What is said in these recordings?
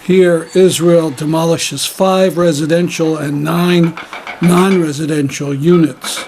Here, Israel demolishes 5 residential and 9 non-residential units.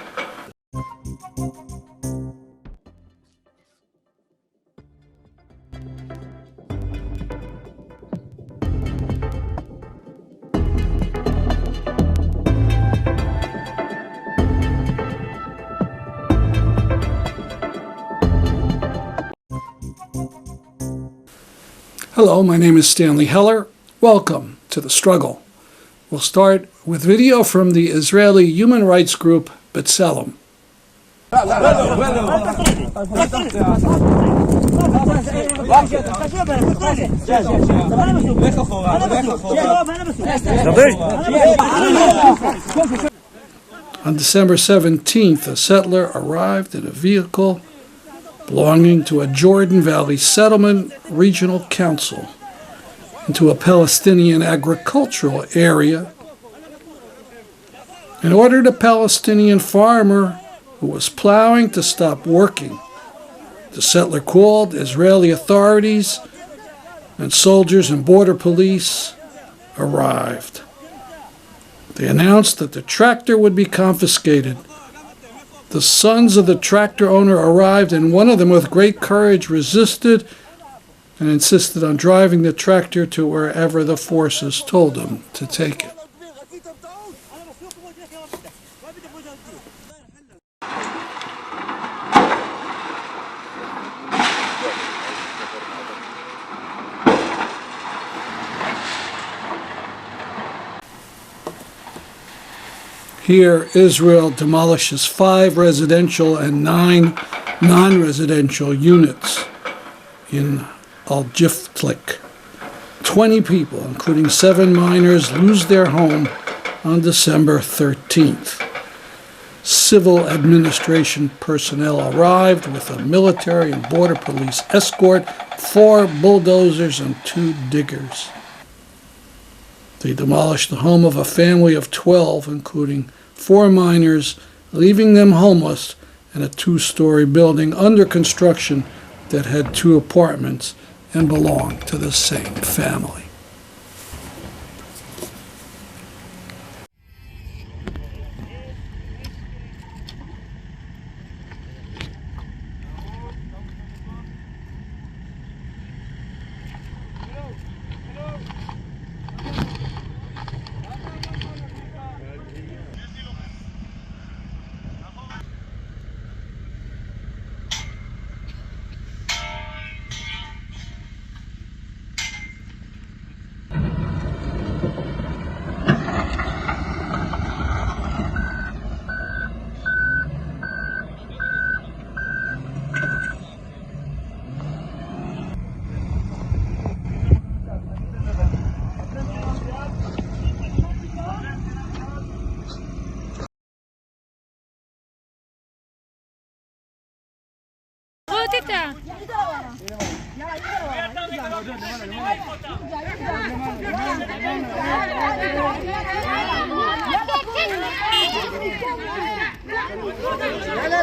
Hello, my name is Stanley Heller. Welcome to The Struggle. We'll start with video from the Israeli human rights group B'Tselem. On December 17th, a settler arrived in a vehicle belonging to a Jordan Valley Settlement Regional Council into a Palestinian agricultural area and ordered a Palestinian farmer who was plowing to stop working. The settler called Israeli authorities, and soldiers and border police arrived. They announced that the tractor would be confiscated. The sons of the tractor owner arrived, and one of them, with great courage, resisted and insisted on driving the tractor to wherever the forces told him to take it. Here, Israel demolishes 5 residential and 9 non-residential units in Al-Jiftlik. 20 people, including 7 minors, lose their home on December 13th. Civil administration personnel arrived with a military and border police escort, 4 bulldozers and 2 diggers. They demolished the home of a family of 12, including 4 minors, leaving them homeless in a 2-story building under construction that had 2 apartments and belonged to the same family.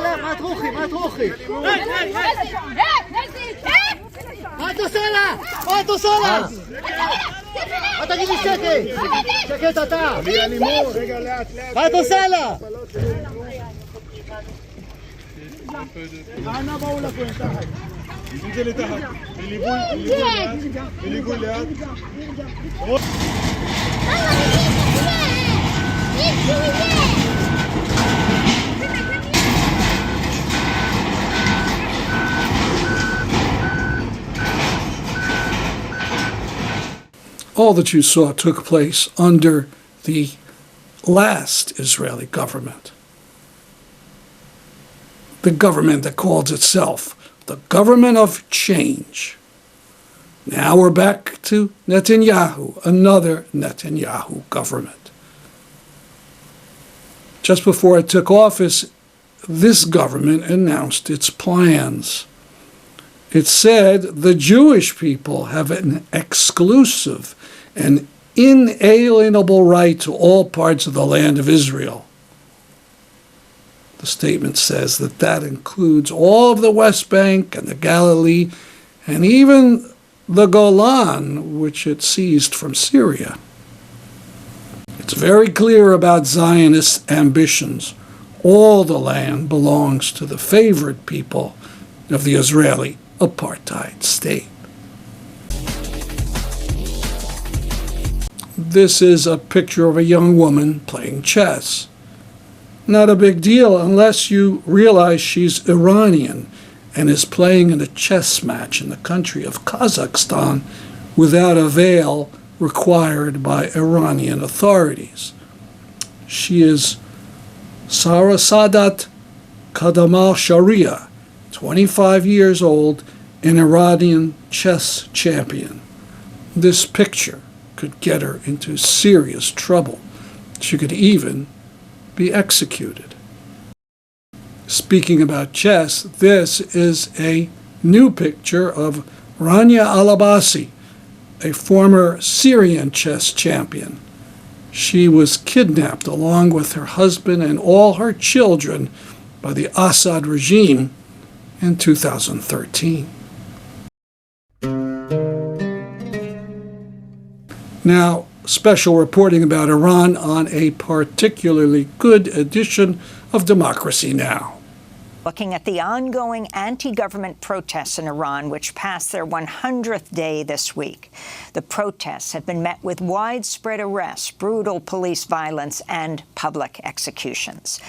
لا ما تروحي ما توصلها ما توصلها ما تجيبي שקט אתה ما توصلها انا بقول لك وين تحت انزلي تحت اللي يقول لي All that you saw took place under the last Israeli government. The government that calls itself the government of change. Now we're back to Netanyahu, another Netanyahu government. Just before it took office, this government announced its plans. It said the Jewish people have an exclusive and inalienable right to all parts of the land of Israel. The statement says that includes all of the West Bank and the Galilee, and even the Golan, which it seized from Syria. It's very clear about Zionist ambitions. All the land belongs to the favored people of the Israeli apartheid state. This is a picture of a young woman playing chess. Not a big deal unless you realize she's Iranian and is playing in a chess match in the country of Kazakhstan without a veil required by Iranian authorities. She is Sarasadat Khademalsharieh, 25 years old, an Iranian chess champion. This picture could get her into serious trouble. She could even be executed. Speaking about chess, this is a new picture of Rania Al-Abbasi, a former Syrian chess champion. She was kidnapped along with her husband and all her children by the Assad regime in 2013. Now, special reporting about Iran on a particularly good edition of Democracy Now! Looking at the ongoing anti-government protests in Iran, which passed their 100th day this week. The protests have been met with widespread arrests, brutal police violence, and public executions.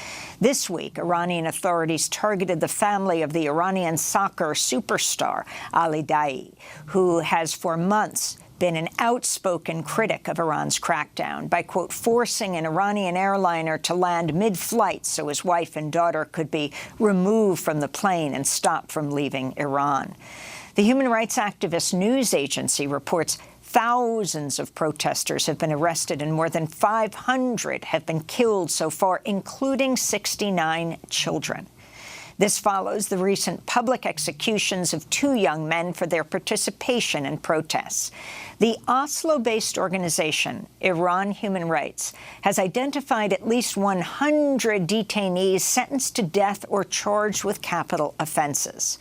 This week, Iranian authorities targeted the family of the Iranian soccer superstar, Ali Daei, who has for months been an outspoken critic of Iran's crackdown by, quote, forcing an Iranian airliner to land mid-flight so his wife and daughter could be removed from the plane and stopped from leaving Iran. The human rights activist news agency reports thousands of protesters have been arrested and more than 500 have been killed so far, including 69 children. This follows the recent public executions of 2 young men for their participation in protests. The Oslo-based organization, Iran Human Rights, has identified at least 100 detainees sentenced to death or charged with capital offenses.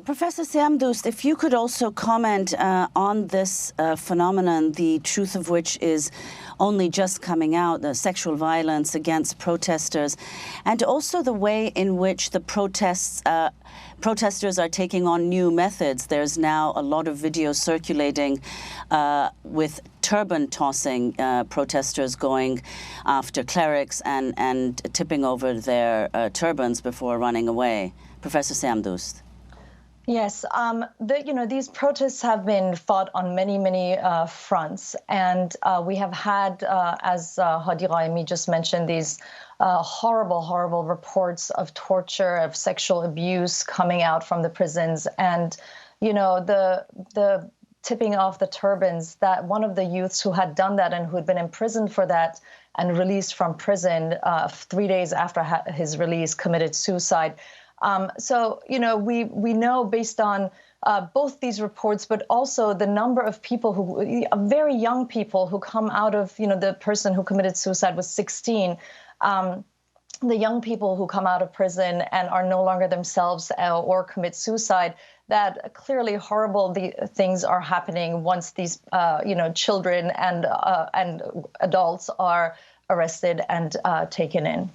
Professor Samdoust, if you could also comment on this phenomenon, the truth of which is only just coming out, the sexual violence against protesters, and also the way in which the protesters are taking on new methods. There's now a lot of videos circulating with turban tossing, protesters going after clerics and tipping over their turbans before running away. Professor Samdoust. Yes, these protests have been fought on many fronts, and we have had, as Hadi Raimi just mentioned, these horrible reports of torture, of sexual abuse coming out from the prisons, and the tipping off the turbans. That one of the youths who had done that and who had been imprisoned for that and released from prison 3 days after his release committed suicide. So, we know based on both these reports, but also the number of people who, very young people who come out of, the person who committed suicide was 16, the young people who come out of prison and are no longer themselves or commit suicide, that clearly horrible things are happening once these, children and adults are arrested and taken in.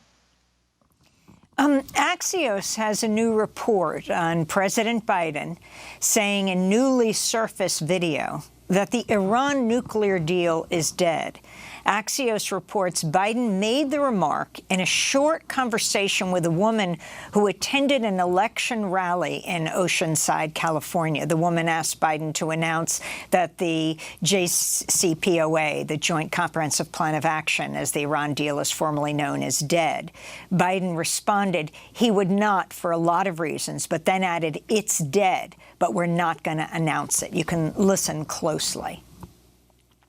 Axios has a new report on President Biden saying in newly surfaced video that the Iran nuclear deal is dead. Axios reports Biden made the remark in a short conversation with a woman who attended an election rally in Oceanside, California. The woman asked Biden to announce that the JCPOA, the Joint Comprehensive Plan of Action, as the Iran deal is formally known, is dead. Biden responded he would not for a lot of reasons, but then added, it's dead, but we're not going to announce it. You can listen closely.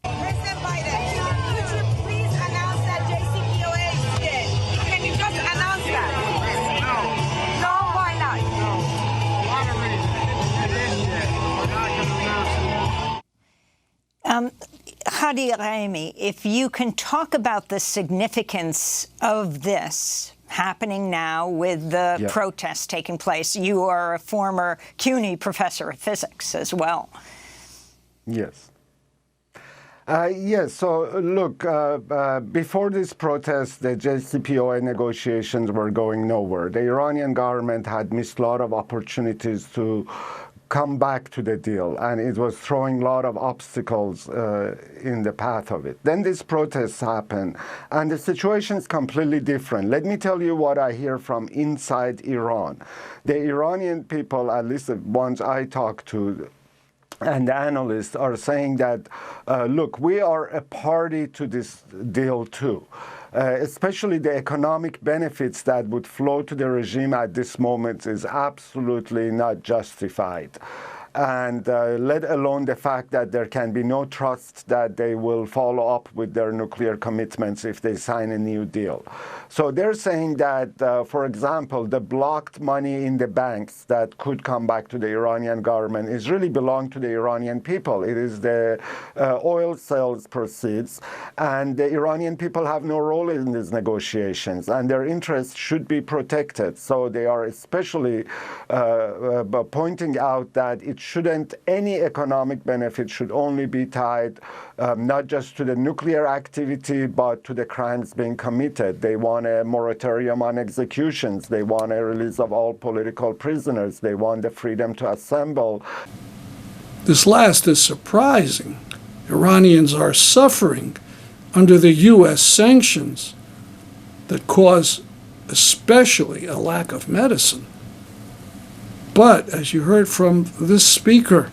President Biden, could you please announce that JCPOA is dead? Can you just announce that? No, why not? No, a lot of reasons. It is dead. We're not going to announce it. Hadi Raimi, if you can talk about the significance of this happening now with the protests taking place. You are a former CUNY professor of physics as well. Yes. Yes, so look, before this protest, the JCPOA negotiations were going nowhere. The Iranian government had missed a lot of opportunities to come back to the deal, and it was throwing a lot of obstacles in the path of it. Then these protests happened, and the situation is completely different. Let me tell you what I hear from inside Iran. The Iranian people, at least the ones I talk to, and the analysts are saying that, look, we are a party to this deal too. Especially the economic benefits that would flow to the regime at this moment is absolutely not justified. And let alone the fact that there can be no trust that they will follow up with their nuclear commitments if they sign a new deal. So they're saying that, for example, the blocked money in the banks that could come back to the Iranian government is really belong to the Iranian people. It is the oil sales proceeds, and the Iranian people have no role in these negotiations, and their interests should be protected. So they are especially pointing out that any economic benefit should only be tied not just to the nuclear activity, but to the crimes being committed. They want a moratorium on executions. They want a release of all political prisoners. They want the freedom to assemble. This last is surprising. Iranians are suffering under the U.S. sanctions that cause especially a lack of medicine. But, as you heard from this speaker,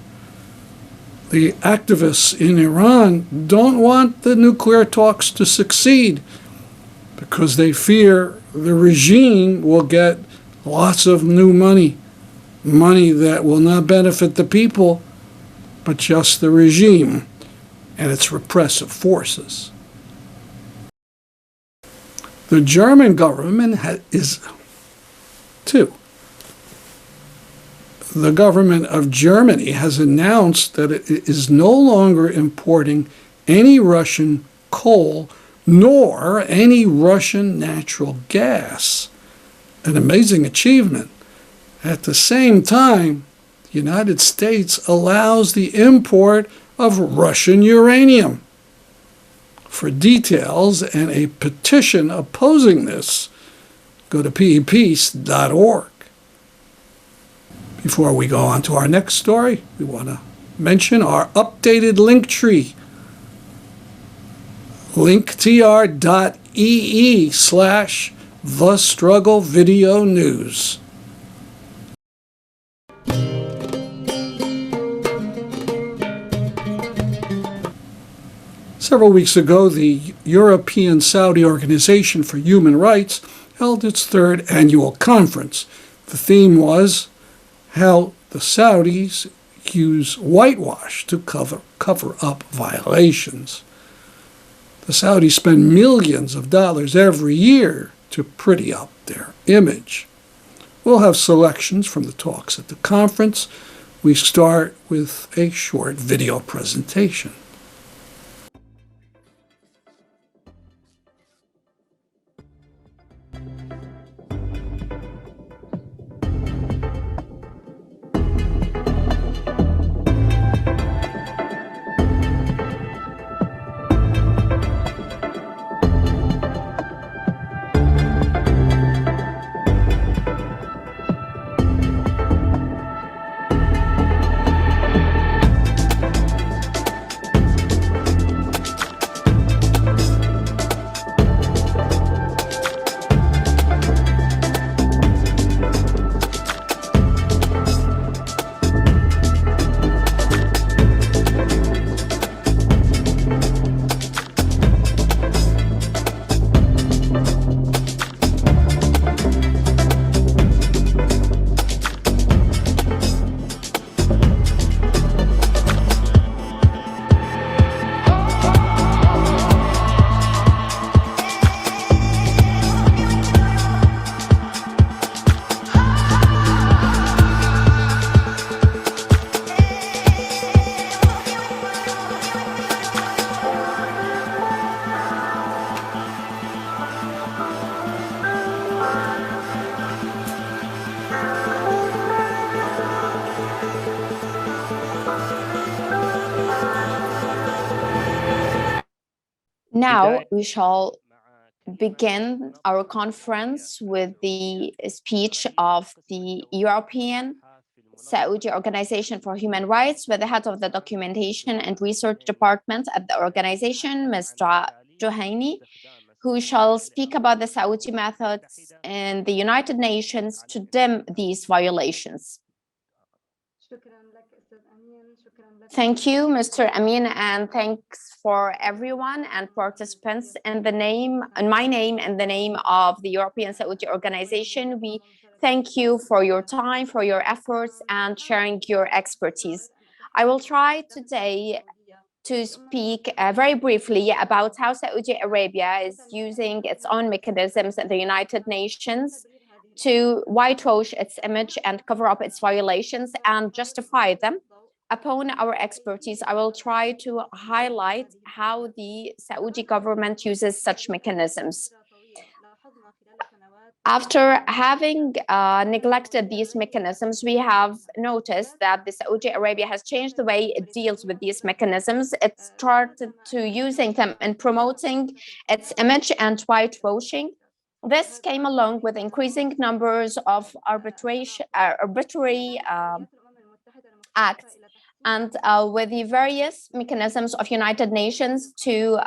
the activists in Iran don't want the nuclear talks to succeed because they fear the regime will get lots of new money that will not benefit the people, but just the regime and its repressive forces. The German government is too. The government of Germany has announced that it is no longer importing any Russian coal nor any Russian natural gas. An amazing achievement. At the same time, the United States allows the import of Russian uranium. For details and a petition opposing this, go to peace.org. Before we go on to our next story, we want to mention our updated link tree. linktr.ee/TheStruggleVideoNews. Several weeks ago, the European Saudi Organization for Human Rights held its third annual conference. The theme was how the Saudis use whitewash to cover up violations. The Saudis spend millions of dollars every year to pretty up their image. We'll have selections from the talks at the conference. We start with a short video presentation. Now we shall begin our conference with the speech of the European Saudi Organization for Human Rights, with the head of the Documentation and Research Department at the organization, Mr. Juhaini, who shall speak about the Saudi methods in the United Nations to dim these violations. Thank you, Mr. Amin, and thanks for everyone and participants. In my name and the name of the European Saudi Organization, we thank you for your time, for your efforts, and sharing your expertise. I will try today to speak very briefly about how Saudi Arabia is using its own mechanisms at the United Nations to whitewash its image and cover up its violations and justify them. Upon our expertise, I will try to highlight how the Saudi government uses such mechanisms. After having neglected these mechanisms, we have noticed that the Saudi Arabia has changed the way it deals with these mechanisms. It started to using them and promoting its image and whitewashing. This came along with increasing numbers of arbitrary acts and with the various mechanisms of United Nations to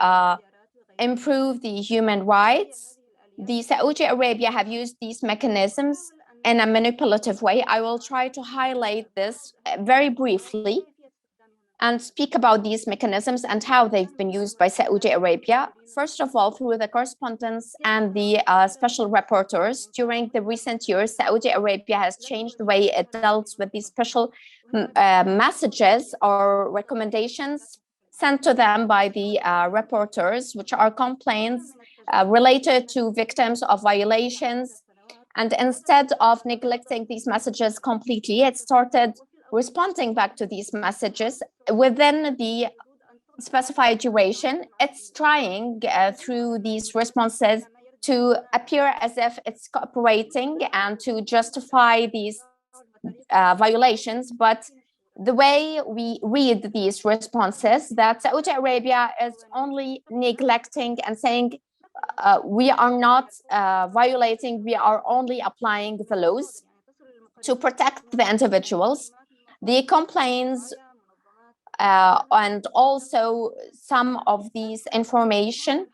improve the human rights. The Saudi Arabia have used these mechanisms in a manipulative way. I will try to highlight this very briefly and speak about these mechanisms and how they've been used by Saudi Arabia. First of all, through the correspondence and the special rapporteurs. During the recent years, Saudi Arabia has changed the way it deals with these special messages or recommendations sent to them by the rapporteurs, which are complaints related to victims of violations. And instead of neglecting these messages completely, it started responding back to these messages within the specified duration. It's trying through these responses to appear as if it's cooperating and to justify these violations. But the way we read these responses, that Saudi Arabia is only neglecting and saying, we are not violating, we are only applying the laws to protect the individuals. The complaints and also some of these information.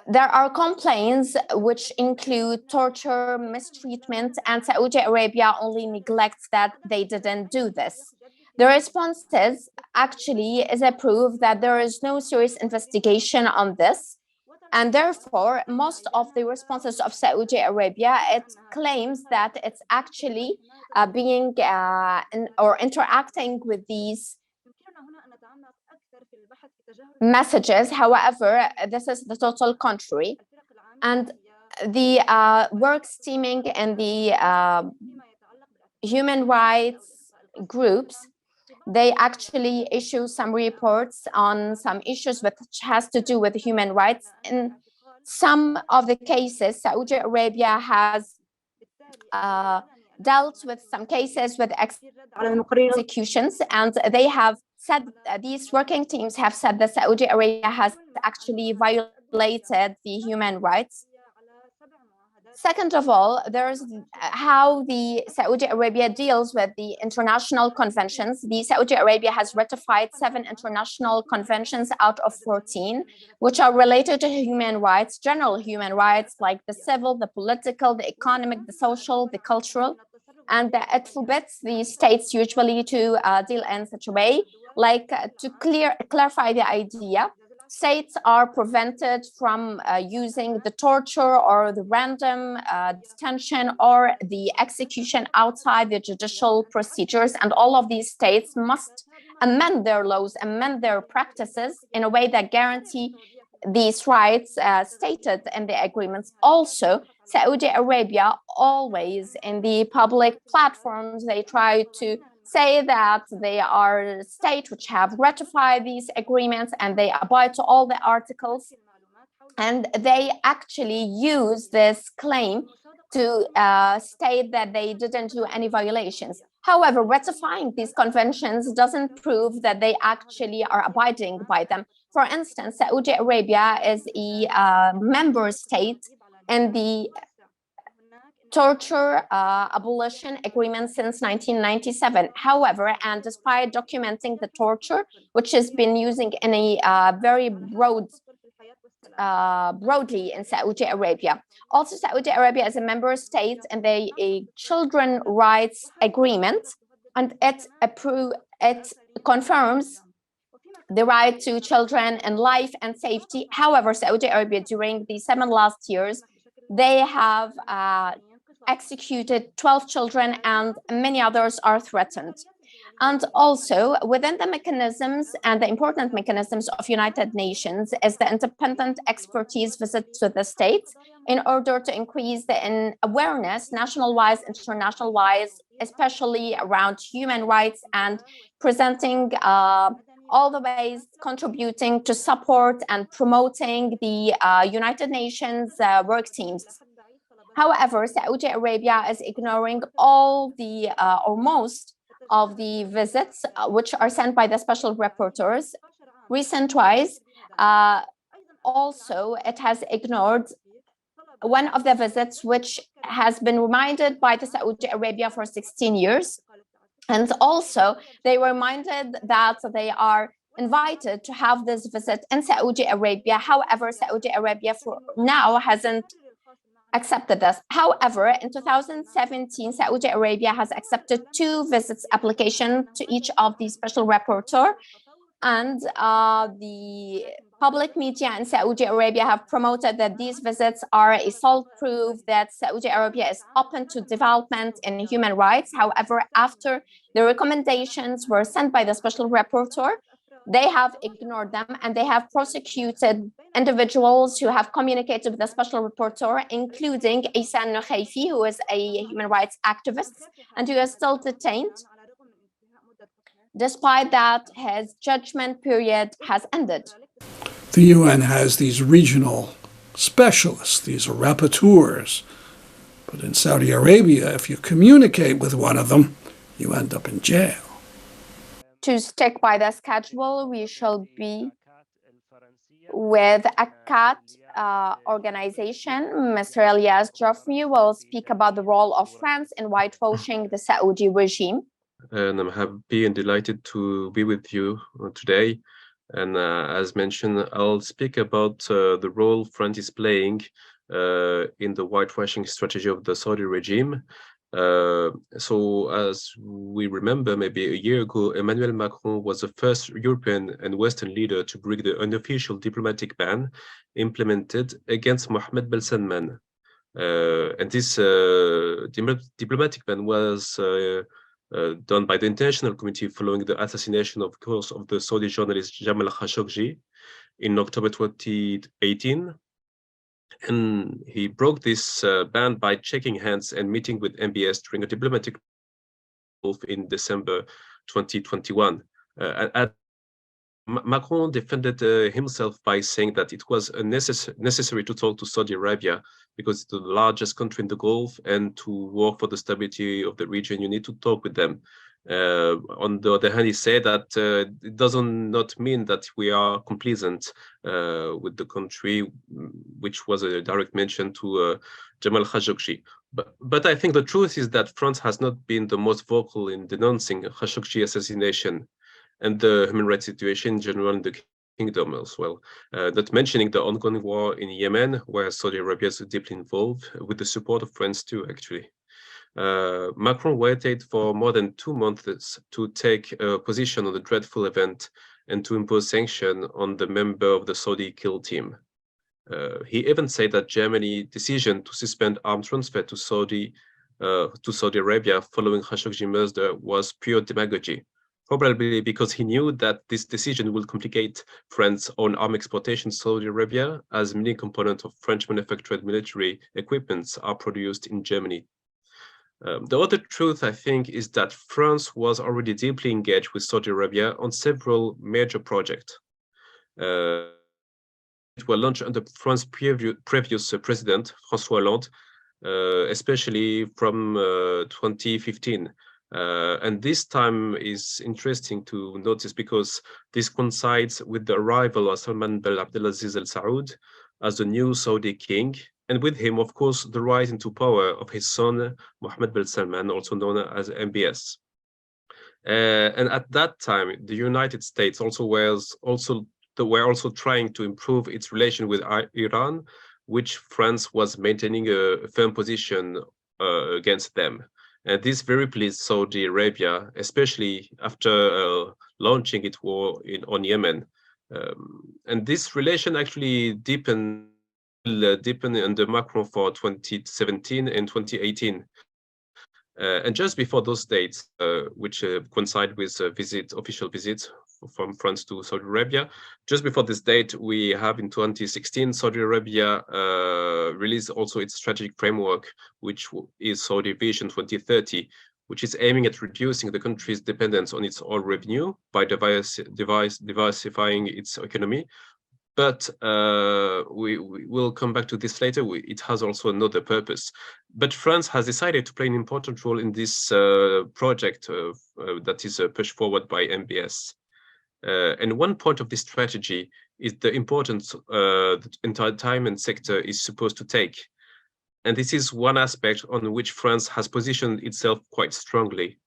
There are complaints which include torture, mistreatment, and Saudi Arabia only neglects that they didn't do this. The responses actually is a proof that there is no serious investigation on this. And therefore, most of the responses of Saudi Arabia, it claims that it's actually being or interacting with these messages. However, this is the total contrary. And the works teaming and the human rights groups, they actually issue some reports on some issues which has to do with human rights. In some of the cases, Saudi Arabia has dealt with some cases with executions, and they have said, these working teams have said that Saudi Arabia has actually violated the human rights. Second of all, there's how the Saudi Arabia deals with the international conventions. The Saudi Arabia has ratified 7 international conventions out of 14, which are related to human rights, general human rights, like the civil, the political, the economic, the social, the cultural. And it forbids the states usually to deal in such a way, like to clarify the idea. States are prevented from using the torture or the random detention or the execution outside the judicial procedures. And all of these states must amend their laws, amend their practices in a way that guarantee these rights stated in the agreements. Also, Saudi Arabia always in the public platforms, they try to say that they are a state which have ratified these agreements and they abide to all the articles. And they actually use this claim to state that they didn't do any violations. However, ratifying these conventions doesn't prove that they actually are abiding by them. For instance, Saudi Arabia is a member state in the torture abolition agreement since 1997. However, and despite documenting the torture, which has been using in a very broadly in Saudi Arabia. Also, Saudi Arabia is a member state in the children rights agreement, and it confirms the right to children and life and safety. However, Saudi Arabia, during the 7 last years, they have executed 12 children and many others are threatened. And also within the mechanisms and the important mechanisms of United Nations is the independent expertise visit to the states in order to increase the awareness, national-wise, international-wise, especially around human rights and presenting all the ways contributing to support and promoting the United Nations work teams. However, Saudi Arabia is ignoring all the or most of the visits which are sent by the special rapporteurs. Recent-wise, also it has ignored one of the visits which has been reminded by the Saudi Arabia for 16 years. And also they were reminded that they are invited to have this visit in Saudi Arabia. However, Saudi Arabia for now hasn't accepted this. However, in 2017, Saudi Arabia has accepted 2 visits application to each of the special rapporteur, and the public media in Saudi Arabia have promoted that these visits are a solid proof that Saudi Arabia is open to development in human rights. However, after the recommendations were sent by the special rapporteur, they have ignored them and they have prosecuted individuals who have communicated with the special rapporteur, including Ihsan Nukhaifi, who is a human rights activist and who is still detained, despite that his judgment period has ended. The UN has these regional specialists, these rapporteurs. But in Saudi Arabia, if you communicate with one of them, you end up in jail. To stick by the schedule, we shall be with ACAT organization. Mr. Elias Joffrey will speak about the role of France in whitewashing the Saudi regime. And I'm happy and delighted to be with you today. And as mentioned, I'll speak about the role France is playing in the whitewashing strategy of the Saudi regime. So as we remember, maybe a year ago, Emmanuel Macron was the first European and Western leader to break the unofficial diplomatic ban implemented against Mohammed bin Salman. And this diplomatic ban was done by the International Committee following the assassination, of course, of the Saudi journalist Jamal Khashoggi in October 2018. And he broke this ban by shaking hands and meeting with MBS during a diplomatic in December 2021. Macron defended himself by saying that it was necessary to talk to Saudi Arabia because it's the largest country in the Gulf, and to work for the stability of the region, you need to talk with them. On the other hand, he said that it doesn't not mean that we are complacent with the country, which was a direct mention to Jamal Khashoggi. But I think the truth is that France has not been the most vocal in denouncing Khashoggi assassination and the human rights situation in general in the kingdom as well, not mentioning the ongoing war in Yemen, where Saudi Arabia is deeply involved, with the support of France too, actually. Macron waited for more than 2 months to take a position on the dreadful event and to impose sanctions on the member of the Saudi kill team. He even said that Germany's decision to suspend arms transfer to Saudi Arabia following Khashoggi murder was pure demagogy, probably because he knew that this decision will complicate France's own arms exportation to Saudi Arabia, as many components of French manufactured military equipment are produced in Germany. The other truth, I think, is that France was already deeply engaged with Saudi Arabia on several major projects. It were launched under France's previous president, François Hollande, especially from 2015. And this time is interesting to notice because this coincides with the arrival of Salman bin Abdulaziz Al Saud as the new Saudi king, and with him, of course, the rise into power of his son Mohammed bin Salman, also known as MBS. And at that time, the United States were also trying to improve its relation with Iran, which France was maintaining a firm position against them. And this very pleased Saudi Arabia, especially after launching its war on Yemen. And this relation actually deepened under Macron for 2017 and 2018. And just before those dates, which coincide with official visits from France to Saudi Arabia, just before this date, we have in 2016, Saudi Arabia released also its strategic framework, which is Saudi Vision 2030, which is aiming at reducing the country's dependence on its oil revenue by diversifying its economy. But we will come back to this later. It has also another purpose. But France has decided to play an important role in this project that is pushed forward by MBS. And one point of this strategy is the importance the entertainment sector is supposed to take. And this is one aspect on which France has positioned itself quite strongly.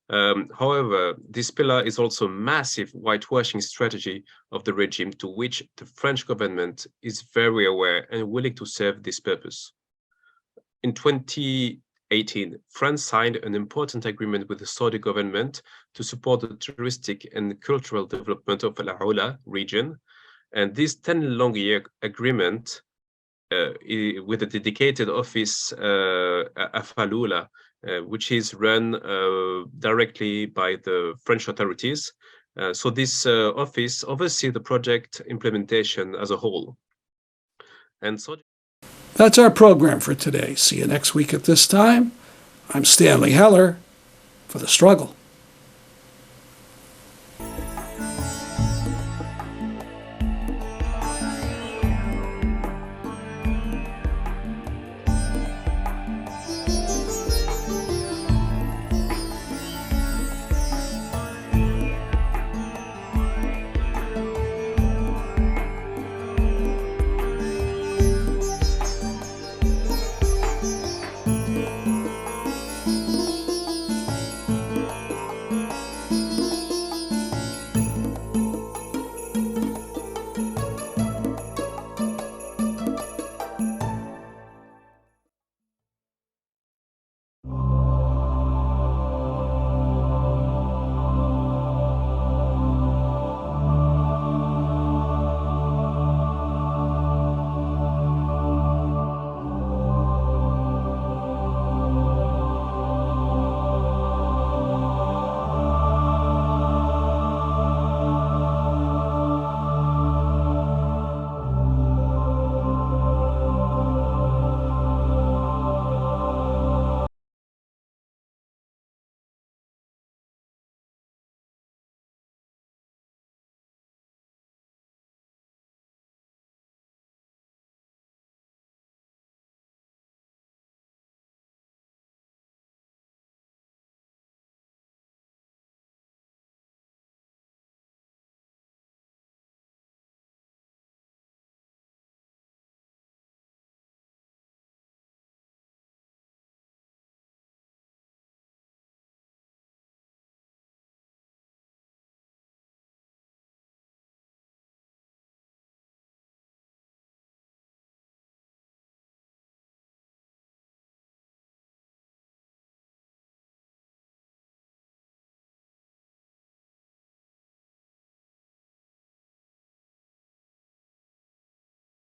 However, this pillar is also a massive whitewashing strategy of the regime to which the French government is very aware and willing to serve this purpose. In 2018, France signed an important agreement with the Saudi government to support the touristic and cultural development of Al Aula region. And this 10-long-year agreement with a dedicated office, Afalula, which is run directly by the French authorities. So this office oversees the project implementation as a whole. And so that's our program for today. See you next week at this time. I'm Stanley Heller for The Struggle.